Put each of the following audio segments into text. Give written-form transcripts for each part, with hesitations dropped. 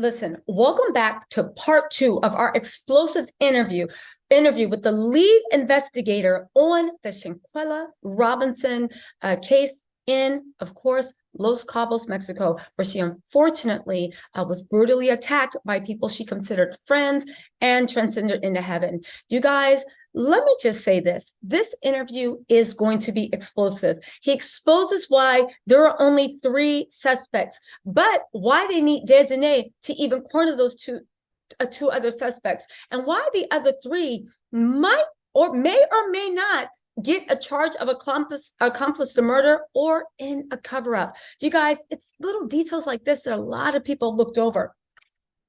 Listen, welcome back to part 2 of our explosive interview with the lead investigator on the Shanquella Robinson case in, of course, Los Cabos, Mexico, where she unfortunately was brutally attacked by people she considered friends and transcended into heaven. You guys, let me just say this. This interview is going to be explosive. He exposes why there are only 3 suspects, but why they need Daejhanae to even corner those two other suspects, and why the other 3 might or may not get a charge of accomplice to murder or in a cover-up. You guys, it's little details like this that a lot of people looked over.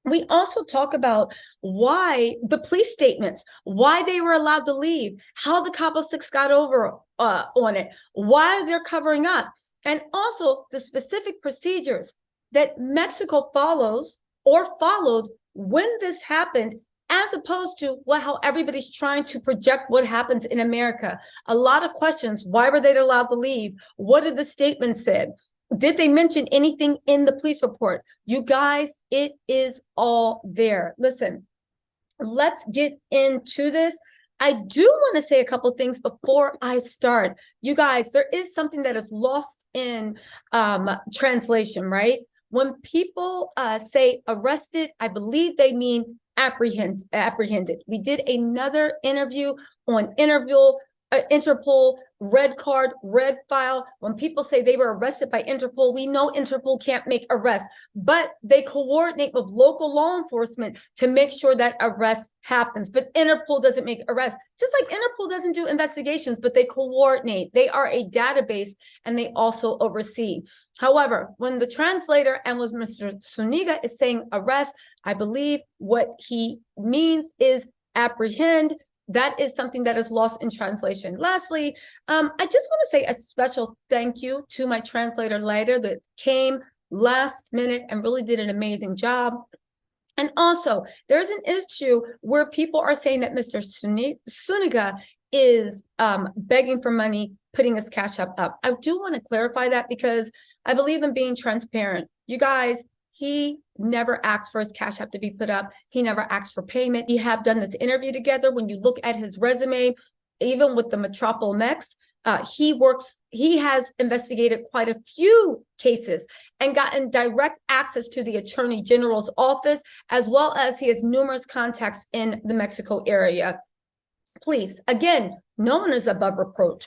We also talk about why the police statements, why they were allowed to leave, how the Cabo 6 got over on it, why they're covering up, and also the specific procedures that Mexico follows or followed when this happened, as opposed to how everybody's trying to project what happens in America. A lot of questions. Why were they allowed to leave? What did the statement say? Did they mention anything in the police report? You guys, it is all there. Listen, let's get into this. I do want to say a couple things before I start. You guys, there is something that is lost in translation, right? When people say arrested, I believe they mean apprehended. We did another interview on Interpol, red card, red file. When people say they were arrested by Interpol, we know Interpol can't make arrests, but they coordinate with local law enforcement to make sure that arrest happens. But Interpol doesn't make arrests, just like Interpol doesn't do investigations, but they coordinate. They are a database and they also oversee. However, when the translator and was Mr. Zuniga is saying arrest, I believe what he means is apprehend. That is something that is lost in translation. Lastly, I just want to say a special thank you to my translator later that came last minute and really did an amazing job. And also, there's an issue where people are saying that Mr. Zuniga is begging for money, putting his Cashapp up. I do want to clarify that because I believe in being transparent. You guys, he never asked for his Cashapp to be put up. He never asked for payment. We have done this interview together. When you look at his resume, even with the Metropol Mex, he has investigated quite a few cases and gotten direct access to the Attorney General's office, as well as he has numerous contacts in the Mexico area. Please, again, no one is above reproach.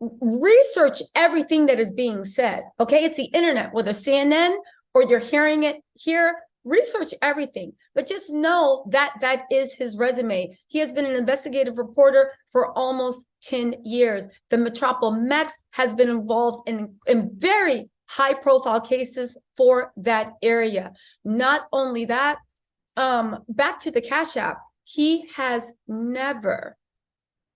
Research everything that is being said, okay? It's the internet, whether CNN or you're hearing it here, research everything. But just know that that is his resume. He has been an investigative reporter for almost 10 years. The Metropol Mex has been involved in very high-profile cases for that area. Not only that, back to the Cashapp, he has never,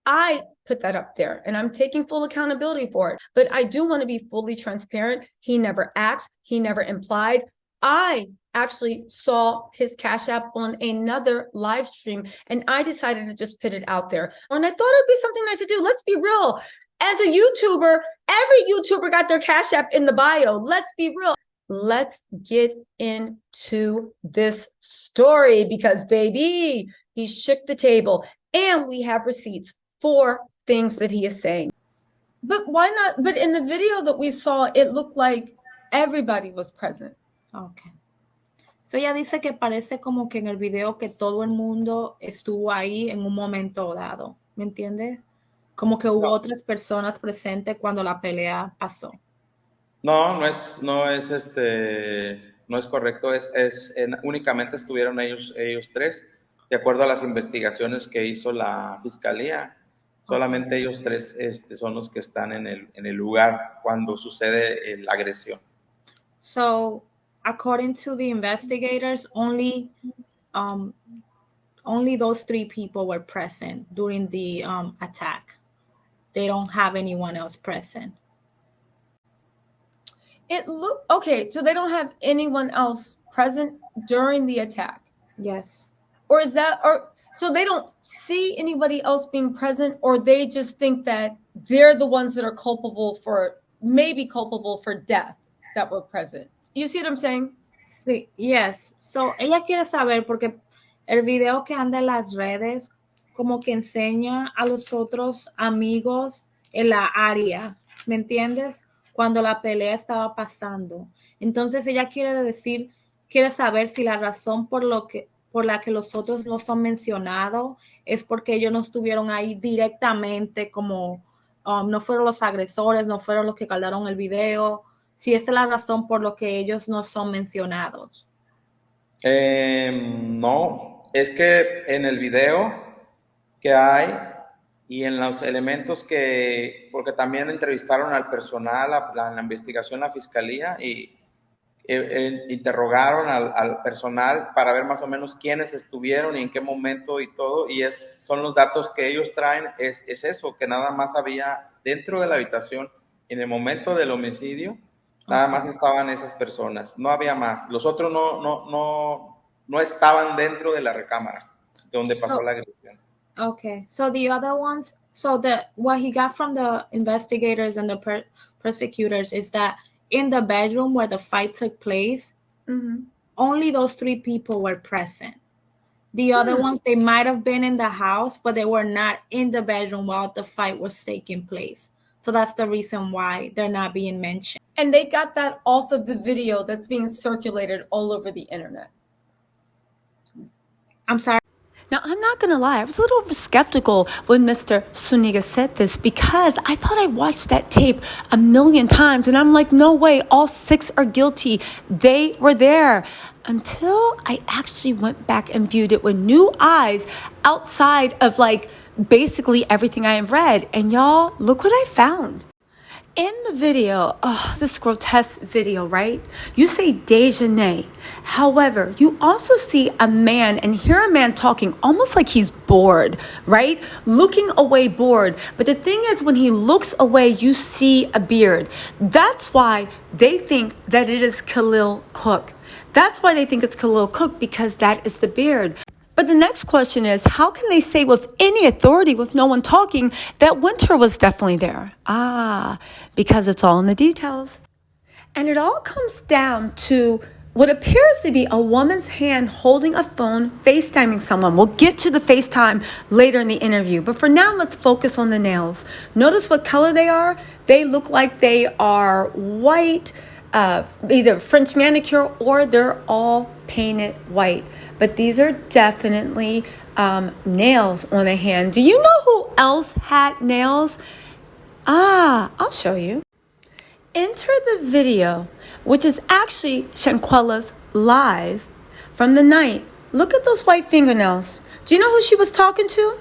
I put that up there and I'm taking full accountability for it, but I do want to be fully transparent. He never asked, he never implied. I actually saw his Cashapp on another live stream and I decided to just put it out there. And I thought it'd be something nice to do. Let's be real. As a YouTuber, every YouTuber got their Cashapp in the bio. Let's be real. Let's get into this story because, baby, he shook the table and we have receipts for things that he is saying. But why not? But in the video that we saw, it looked like everybody was present. Okay. So ella dice que parece como que en el video que todo el mundo estuvo ahí en un momento dado. ¿Me entiendes? Como que hubo otras personas presentes cuando la pelea pasó. No es correcto. Únicamente estuvieron ellos 3, de acuerdo a las investigaciones que hizo la fiscalía. Solamente ellos 3 son los que están en el lugar cuando sucede la agresión. So, according to the investigators, only those 3 people were present during the attack. They don't have anyone else present. Okay, so they don't have anyone else present during the attack. Yes. Or so they don't see anybody else being present, or they just think that they're the ones that are maybe culpable for death that were present. You see what I'm saying? Sí, yes. So, ella quiere saber porque el video que anda en las redes como que enseña a los otros amigos en la área, ¿me entiendes? Cuando la pelea estaba pasando. Entonces ella quiere saber si la razón por la que los otros no son mencionados es porque ellos no estuvieron ahí directamente como no fueron los agresores, no fueron los que caldaron el video, si esa es la razón por lo que ellos no son mencionados. No, es que en el video que hay y en los elementos porque también entrevistaron al personal, la investigación, la fiscalía, y interrogaron al personal para ver más o menos quiénes estuvieron y en qué momento y todo, y son los datos que ellos traen, es eso, que nada más había dentro de la habitación, en el momento del homicidio, nada más estaban esas personas, no había más. Los otros no estaban dentro de la recámara donde pasó la agresión. Okay, so the other ones, what he got from the investigators and the prosecutors is that in the bedroom where the fight took place, only those 3 people were present. The other ones, they might have been in the house, but they were not in the bedroom while the fight was taking place. So that's the reason why they're not being mentioned. And they got that off of the video that's being circulated all over the internet. I'm sorry. Now, I'm not going to lie, I was a little skeptical when Mr. Suniga said this because I thought I watched that tape a million times and I'm like, no way, all 6 are guilty. They were there. Until I actually went back and viewed it with new eyes outside of like basically everything I have read. And y'all, look what I found. In the video, this grotesque video, right? You say Daejhanae. However, you also see a man and hear a man talking almost like he's bored, right? Looking away bored. But the thing is, when he looks away, you see a beard. That's why they think that it is Khalil Cook. That's why they think it's Khalil Cook, because that is the beard. But the next question is, how can they say with any authority, with no one talking, that Winter was definitely there? Because it's all in the details. And it all comes down to what appears to be a woman's hand holding a phone, FaceTiming someone. We'll get to the FaceTime later in the interview. But for now, let's focus on the nails. Notice what color they are. They look like they are white, either French manicure, or they're all painted white. But these are definitely nails on a hand. Do you know who else had nails? I'll show you. Enter the video, which is actually Shanquella's live from the night. Look at those white fingernails. Do you know who she was talking to?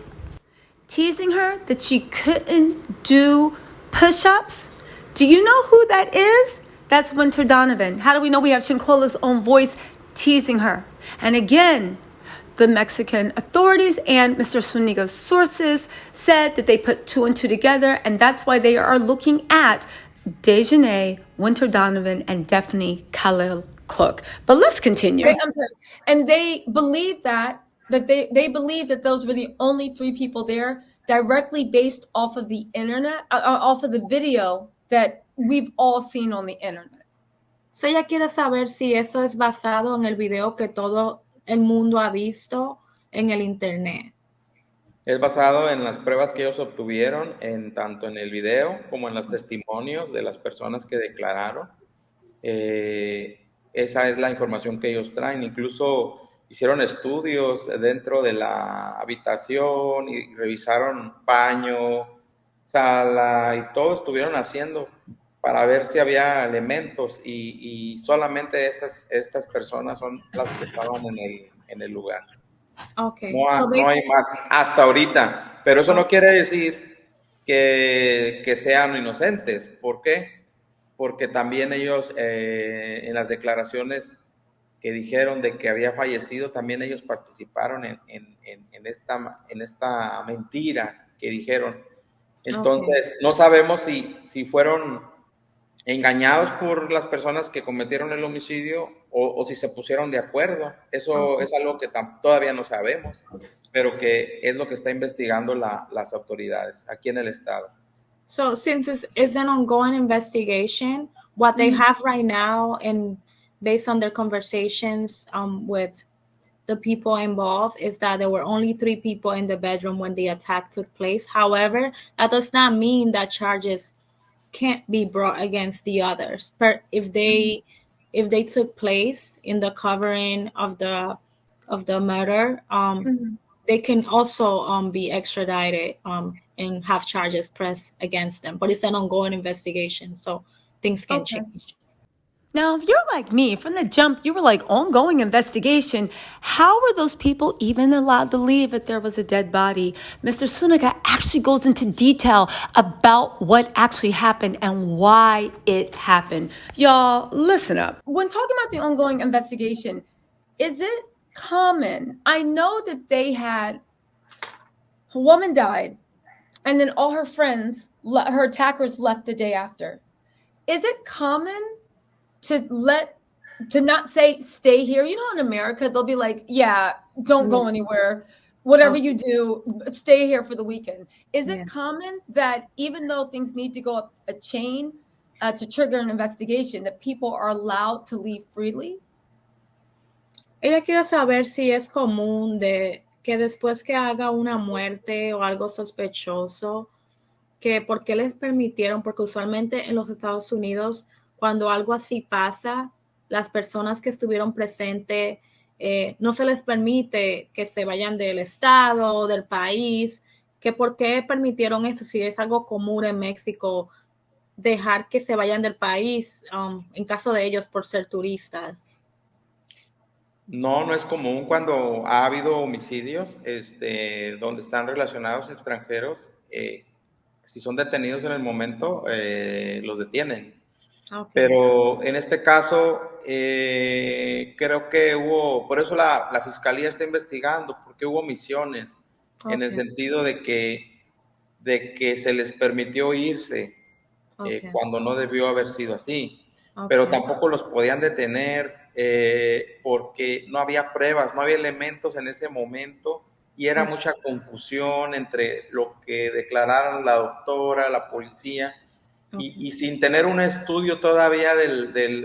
Teasing her that she couldn't do push-ups. Do you know who that is? That's Winter Donovan. How do we know? We have Shanquella's own voice teasing her. And again, the Mexican authorities and Mr. Suniga's sources said that they put 2 and 2 together, and that's why they are looking at Daejhanae, Winter Donovan, and definitely Khalil Cook. But let's continue. And they believe that they believe that those were the only 3 people there, directly based off of the internet, off of the video that we've all seen on the internet. So ella quiere saber si eso es basado en el video que todo el mundo ha visto en el internet. Es basado en las pruebas que ellos obtuvieron, tanto en el video como en los testimonios de las personas que declararon. Esa es la información que ellos traen. Incluso hicieron estudios dentro de la habitación y revisaron baño, sala y todo estuvieron haciendo para ver si había elementos y solamente estas personas son las que estaban en el lugar. Okay. No hay más hasta ahorita, pero eso no quiere decir que sean inocentes. ¿Por qué? Porque también ellos en las declaraciones que dijeron de que había fallecido, también ellos participaron en esta mentira que dijeron. Entonces, no sabemos si fueron engañados por las personas que cometieron el homicidio o si se pusieron de acuerdo. Eso es algo que todavía no sabemos, pero que es lo que está investigando las autoridades aquí en el estado. So since it's an ongoing investigation, what they have right now and based on their conversations with the people involved, is that there were only 3 people in the bedroom when the attack took place. However, that does not mean that charges can't be brought against the others. But if they took place in the covering of the murder, Mhm. they can also be extradited and have charges pressed against them. But it's an ongoing investigation, so things can Okay. change. Now, if you're like me, from the jump, you were like, ongoing investigation. How were those people even allowed to leave if there was a dead body? Mr. Sunaga actually goes into detail about what actually happened and why it happened. Y'all, listen up. When talking about the ongoing investigation, is it common? I know that they had a woman died, and then all her friends, her attackers left the day after. Is it common to not say stay here? You know, in America, they'll be like, yeah, don't go anywhere. Whatever you do, stay here for the weekend. Is Yeah. it common that even though things need to go up a chain to trigger an investigation, that people are allowed to leave freely? Ella quiere saber si es común de que después que haga una muerte o algo sospechoso, que por qué les permitieron, porque usualmente en los Estados Unidos, cuando algo así pasa, las personas que estuvieron presentes no se les permite que se vayan del estado o del país, que por qué permitieron eso, si es algo común en México, dejar que se vayan del país en caso de ellos por ser turistas. No, no es común cuando ha habido homicidios donde están relacionados extranjeros. Si son detenidos en el momento, los detienen. Okay. Pero en este caso, creo que por eso la fiscalía está investigando, porque hubo omisiones en el sentido de que se les permitió irse cuando no debió haber sido así. Pero tampoco los podían detener porque no había pruebas, no había elementos en ese momento y era mucha confusión entre lo que declararon la doctora, la policía, y sin tener un estudio todavía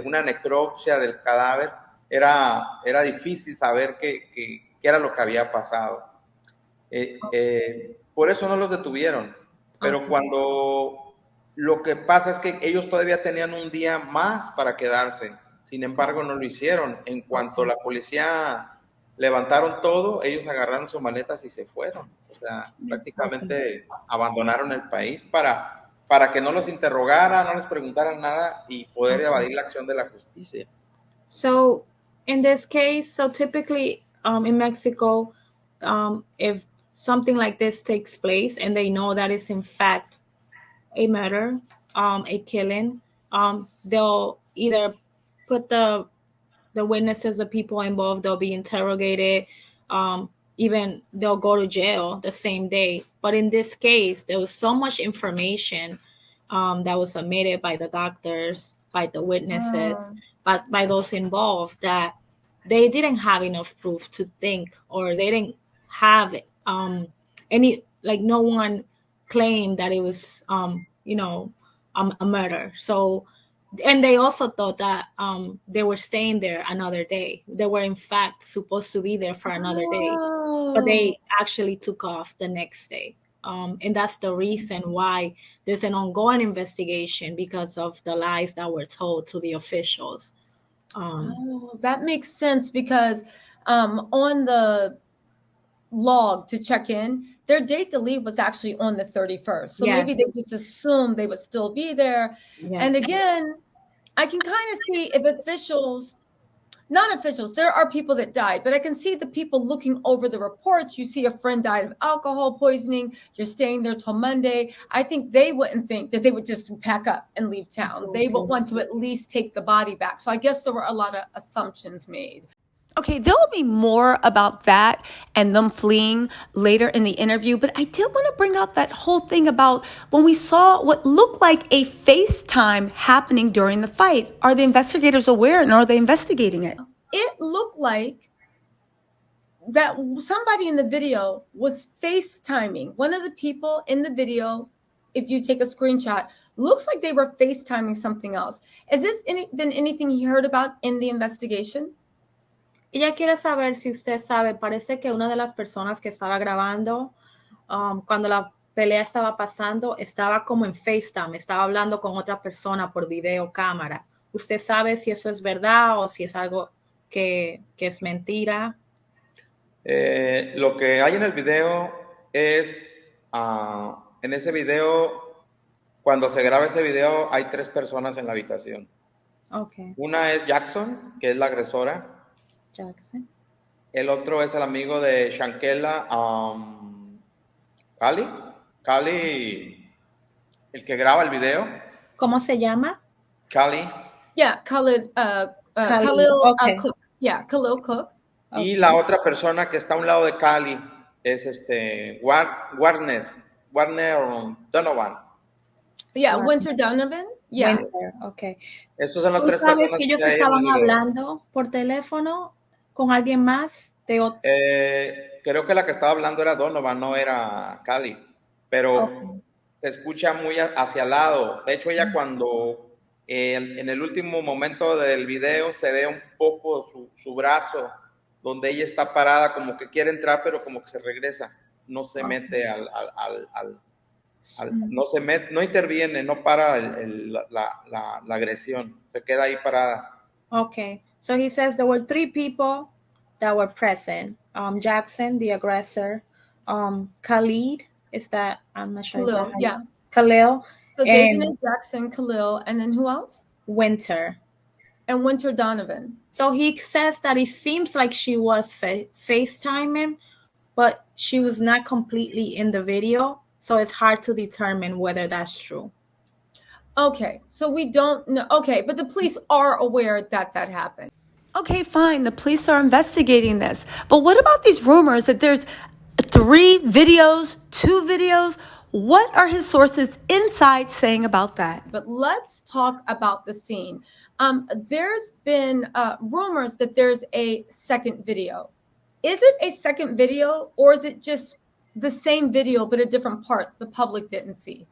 una necropsia del cadáver, era difícil saber qué era lo que había pasado. Por eso no los detuvieron, pero cuando lo que pasa es que ellos todavía tenían un día más para quedarse, sin embargo no lo hicieron. En cuanto la policía levantaron todo, ellos agarraron sus maletas y se fueron. O sea, prácticamente abandonaron el país para que no los interrogaran, no les preguntaran nada y poder evadir la acción de la justicia. So in this case, so typically in Mexico, if something like this takes place and they know that it's in fact a murder, a killing, they'll either put the witnesses, the people involved, they'll be interrogated, even they'll go to jail the same day. But in this case, there was so much information that was submitted by the doctors, by the witnesses, but by those involved, that they didn't have enough proof to think, or they didn't have any, like, no one claimed that it was a murder. So, and they also thought that they were staying there another day. They were in fact supposed to be there for another day, but they actually took off the next day. And that's the reason why there's an ongoing investigation, because of the lies that were told to the officials. That makes sense, because on the log to check in, their date to leave was actually on the 31st. So maybe they just assumed they would still be there. Yes. And again, I can kind of see if not officials, there are people that died, but I can see the people looking over the reports. You see a friend died of alcohol poisoning. You're staying there till Monday. I think they wouldn't think that they would just pack up and leave town. They would want to at least take the body back. So I guess there were a lot of assumptions made. Okay, there will be more about that and them fleeing later in the interview, but I did want to bring out that whole thing about when we saw what looked like a FaceTime happening during the fight. Are the investigators aware, and are they investigating it? It looked like that somebody in the video was FaceTiming. One of the people in the video if you take a screenshot, looks like they were FaceTiming something else. Has this been anything you heard about in the investigation? Ella quiere saber si usted sabe, parece que una de las personas que estaba grabando cuando la pelea estaba pasando, estaba como en FaceTime, estaba hablando con otra persona por videocámara. ¿Usted sabe si eso es verdad o si es algo que es mentira? Lo que hay en el video es, en ese video, cuando se graba ese video, hay 3 personas en la habitación. Okay. Una es Jackson, que es la agresora. Jackson. El otro es el amigo de Shanquella, Cali, el que graba el video. ¿Cómo se llama? Cali. Yeah, Khalil, Khalil, okay. Cook. Yeah, Khalil Cook. Y Okay. la otra persona que está a un lado de Cali es Warner Donovan. Yeah, Wow. Winter Donovan. Yeah. Winter, okay. Esos son las ¿Tú 3 sabes personas si ellos que hay en el estaban video. hablando por teléfono con alguien más? Creo que la que estaba hablando era Donovan, no era Cali, pero Okay. se escucha muy hacia el lado. De hecho, ella cuando en el último momento del video se ve un poco su brazo, donde ella está parada, como que quiere entrar, pero como que se regresa. No se mete no interviene, no para la agresión. Se queda ahí parada. Okay. So he says there were 3 people that were present. Jackson, the aggressor, Khalid, is that, I'm not sure. Khalil, yeah. Khalil. So and Daejhanae, Jackson, Khalil, and then who else? Winter. And Winter Donovan. So he says that it seems like she was FaceTiming, but she was not completely in the video. So it's hard to determine whether that's true. Okay, so we don't know. Okay, but the police are aware that happened. Okay, fine. The police are investigating this. But what about these rumors that there's 3 videos, 2 videos? What are his sources inside saying about that? But let's talk about the scene. There's been rumors that there's a second video. Is it a second video, or is it just the same video but a different part the public didn't see?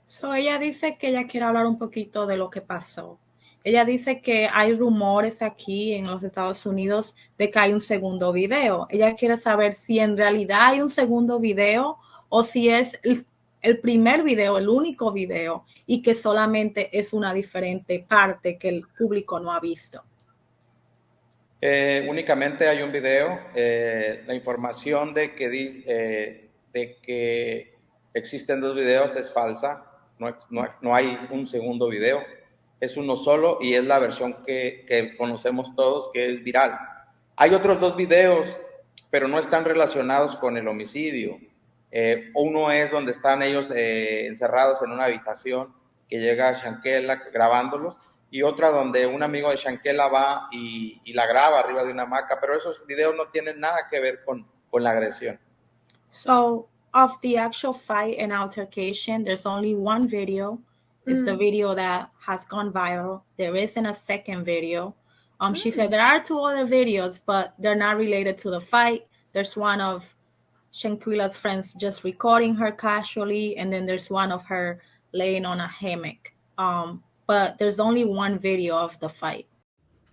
So ella dice que ella quiere hablar un poquito de lo que pasó. Ella dice que hay rumores aquí en los Estados Unidos de que hay un segundo video. Ella quiere saber si en realidad hay un segundo video o si es el primer video, el único video, y que solamente es una diferente parte que el público no ha visto. Únicamente hay un video. La información de que existen 2 videos es falsa. No hay un segundo video. Es uno solo y es la versión que conocemos todos, que es viral. Hay otros 2 videos, pero no están relacionados con el homicidio. Uno es donde están ellos encerrados en una habitación, que llega Shanquella grabándolos, y otra donde un amigo de Shanquella va y la graba arriba de una hamaca, pero esos videos no tienen nada que ver con la agresión. So, of the actual fight and altercation, there's only one video. It's the video that has gone viral. There isn't a second video. She said there are 2 other videos, but they're not related to the fight. There's one of Shanquella's friends just recording her casually, and then there's one of her laying on a hammock. But there's only one video of the fight.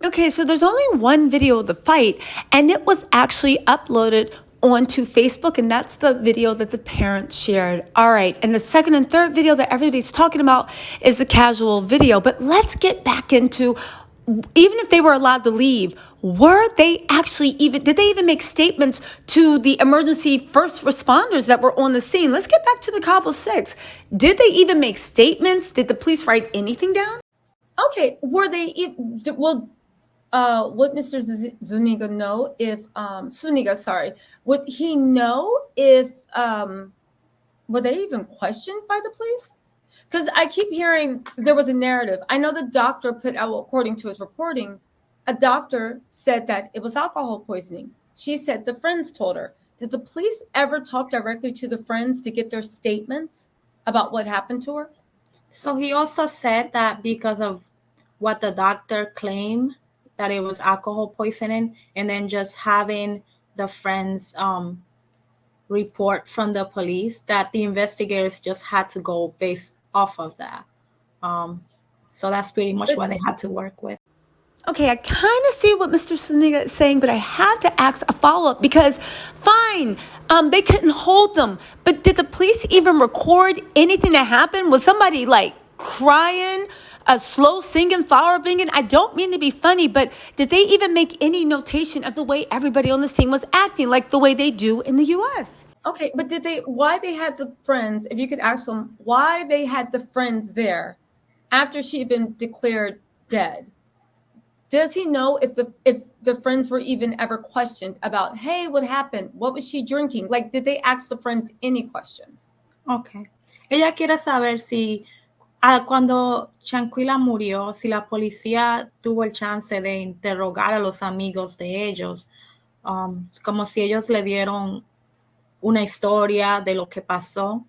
Okay, so there's only one video of the fight, and it was actually uploaded onto Facebook, and that's the video that the parents shared. All right, and the second and third video that everybody's talking about is the casual video. But let's get back into, even if they were allowed to leave, did they even make statements to the emergency first responders that were on the scene? Let's get back to the Cabo 6. Did they even make statements? Did the police write anything down? Okay, would Mr. Zuniga know if would he know if were they even questioned by the police? Because I keep hearing there was a narrative. I know the doctor put out, according to his reporting, a doctor said that it was alcohol poisoning. She said the friends told her. Did the police ever talk directly to the friends to get their statements about what happened to her? So he also said that because of what the doctor claimed, that it was alcohol poisoning, and then just having the friends report from the police that the investigators just had to go based off of that. So that's pretty much what they had to work with. Okay, I kind of see what Mr. Suniga is saying, but I had to ask a follow-up because, fine, they couldn't hold them, but did the police even record anything that happened? Was somebody like crying, slow singing, flower binging? I don't mean to be funny, but did they even make any notation of the way everybody on the scene was acting, like the way they do in the U.S.? Okay, but why they had the friends, if you could ask them why they had the friends there after she had been declared dead? Does he know if the friends were even ever questioned about, hey, what happened? What was she drinking? Like, did they ask the friends any questions? Okay. Ella quiere saber si cuando Shanquella murió, si la policía tuvo el chance de interrogar a los amigos de ellos, como si ellos le dieron una historia de lo que pasó.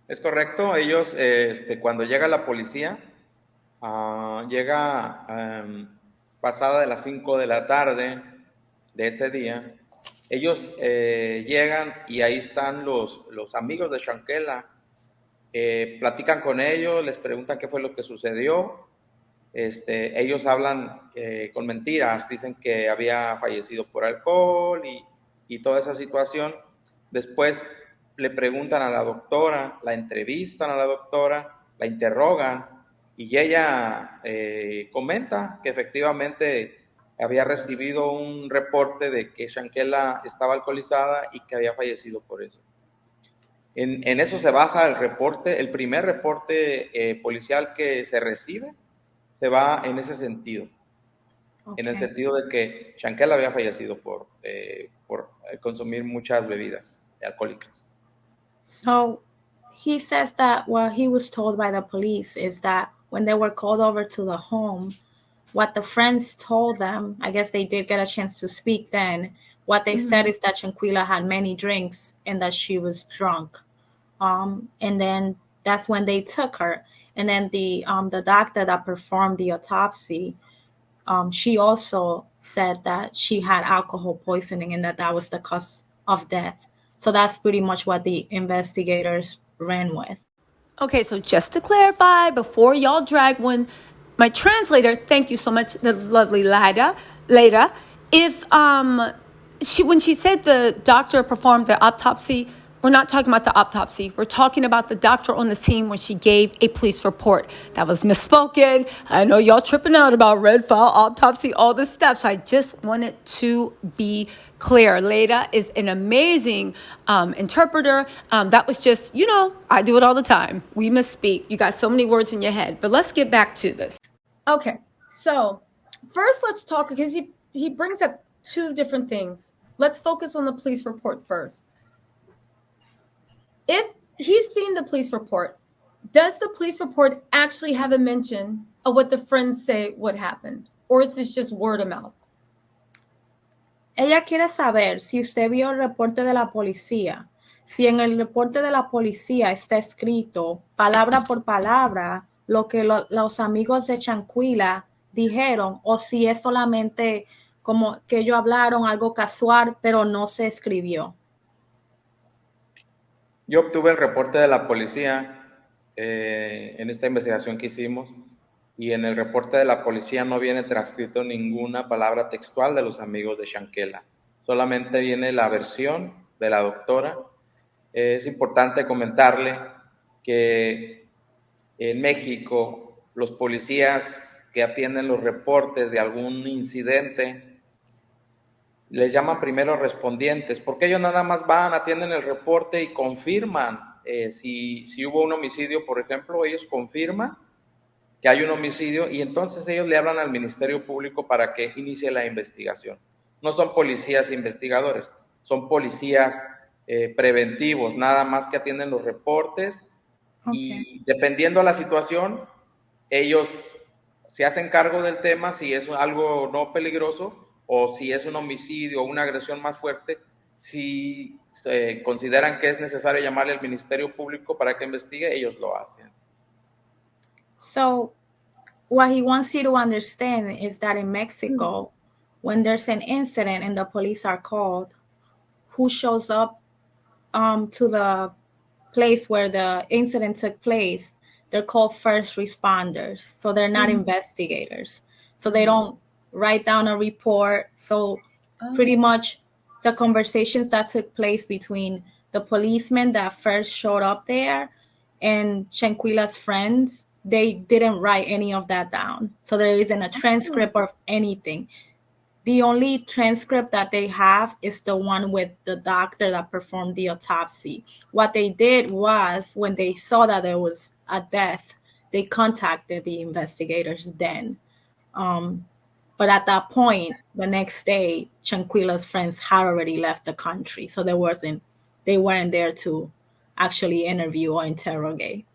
Es correcto, ellos, cuando llega la policía, llega pasada de las 5 de la tarde de ese día, ellos llegan y ahí están los amigos de Shanquella, platican con ellos, les preguntan qué fue lo que sucedió, ellos hablan con mentiras, dicen que había fallecido por alcohol y toda esa situación. Después le preguntan a la doctora, la entrevistan a la doctora, la interrogan y ella comenta que efectivamente había recibido un reporte de que Shanquella estaba alcoholizada y que había fallecido por eso. En eso se basa el reporte, el primer reporte policial que se recibe se va en ese sentido, en el sentido de que Shanquella había fallecido por consumir muchas bebidas alcohólicas. So he says that what he was told by the police is that when they were called over to the home, what the friends told them, I guess they did get a chance to speak then, what they said is that Shanquella had many drinks and that she was drunk. And then that's when they took her. And then the doctor that performed the autopsy, she also said that she had alcohol poisoning and that was the cause of death. So that's pretty much what the investigators ran with. Okay, so just to clarify, before y'all drag one, my translator, thank you so much, the lovely Lada, if when she said the doctor performed the autopsy, we're not talking about the autopsy. We're talking about the doctor on the scene when she gave a police report. That was misspoken. I know y'all tripping out about red file, autopsy, all this stuff. So I just wanted to be clear. Leda is an amazing interpreter. That was just, I do it all the time. We misspeak. You got so many words in your head. But let's get back to this. Okay, so first let's talk, because he brings up two different things. Let's focus on the police report first. If he's seen the police report, does the police report actually have a mention of what the friends say what happened? Or is this just word of mouth? Ella quiere saber si usted vio el reporte de la policía, si en el reporte de la policía está escrito palabra por palabra lo que los amigos de Shanquella dijeron, o si es solamente como que ellos hablaron algo casual, pero no se escribió. Yo obtuve el reporte de la policía en esta investigación que hicimos, y en el reporte de la policía no viene transcrito ninguna palabra textual de los amigos de Shanquella. Solamente viene la versión de la doctora. Es importante comentarle que en México los policías que atienden los reportes de algún incidente les llaman primero respondientes, porque ellos nada más van, atienden el reporte y confirman si hubo un homicidio, por ejemplo, ellos confirman que hay un homicidio y entonces ellos le hablan al Ministerio Público para que inicie la investigación. No son policías investigadores, son policías preventivos, nada más que atienden los reportes. Y dependiendo de la situación, ellos se hacen cargo del tema, si es algo no peligroso o si es un homicidio o una agresión más fuerte, si consideran que es necesario llamarle al Ministerio Público para que investigue, ellos lo hacen. So what he wants you to understand is that in Mexico, when there's an incident and the police are called, who shows up to the place where the incident took place, they're called first responders. So they're not investigators. So they don't write down a report. So pretty much the conversations that took place between the policeman that first showed up there and Shanquella's friends, they didn't write any of that down. So there isn't a transcript of anything. The only transcript that they have is the one with the doctor that performed the autopsy. What they did was, when they saw that there was a death, they contacted the investigators then. But at that point, the next day, Shanquella's friends had already left the country. So they weren't there to actually interview or interrogate.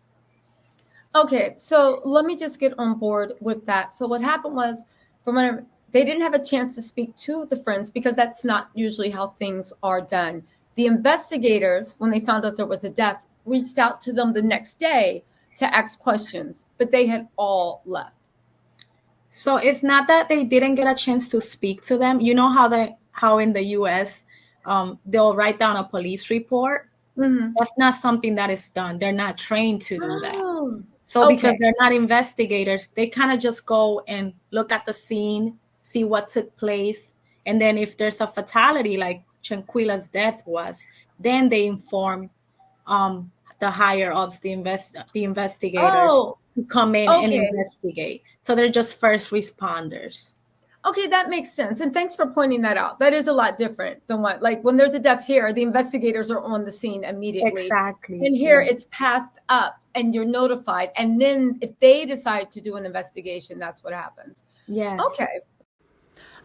Okay, so let me just get on board with that. So what happened was, they didn't have a chance to speak to the friends because that's not usually how things are done. The investigators, when they found out there was a death, reached out to them the next day to ask questions, but they had all left. So it's not that they didn't get a chance to speak to them. You know how in the US, they'll write down a police report. That's not something that is done. They're not trained to do that. So because they're not investigators, they kind of just go and look at the scene, see what took place. And then if there's a fatality like Shanquella's death was, then they inform the higher ups, the investigators to come in and investigate. So they're just first responders. Okay, that makes sense. And thanks for pointing that out. That is a lot different than when there's a death here, the investigators are on the scene immediately. Exactly. And here it's passed up and you're notified. And then if they decide to do an investigation, that's what happens. Yes.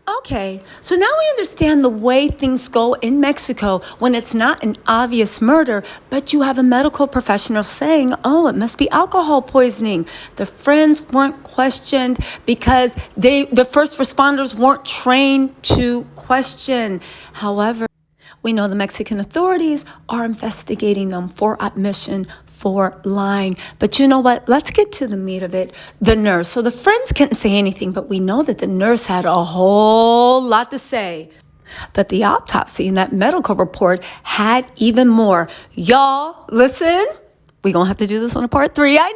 Okay, so now we understand the way things go in Mexico when it's not an obvious murder, but you have a medical professional saying, oh, it must be alcohol poisoning. The friends weren't questioned because the first responders weren't trained to question. However, we know the Mexican authorities are investigating them for admission for lying. But you know what? Let's get to the meat of it. The nurse. So the friends couldn't say anything, but we know that the nurse had a whole lot to say. But the autopsy and that medical report had even more. Y'all, listen. We're going to have to do this on a part 3. I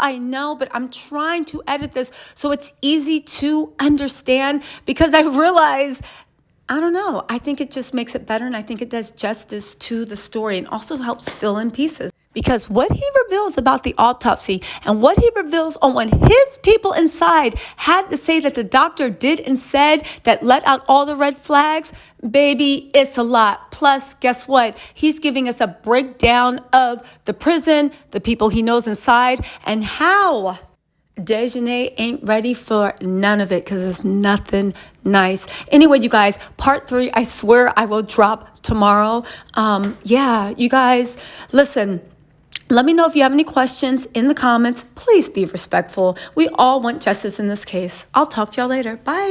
know, but I'm trying to edit this so it's easy to understand because I realize, I don't know, I think it just makes it better and I think it does justice to the story and also helps fill in pieces. Because what he reveals about the autopsy and what he reveals on what his people inside had to say that the doctor did and said that let out all the red flags, baby, it's a lot. Plus, guess what? He's giving us a breakdown of the prison, the people he knows inside, and how Daejhanae ain't ready for none of it because it's nothing nice. Anyway, you guys, part 3, I swear I will drop tomorrow. You guys, listen. Let me know if you have any questions in the comments. Please be respectful. We all want justice in this case. I'll talk to y'all later. Bye.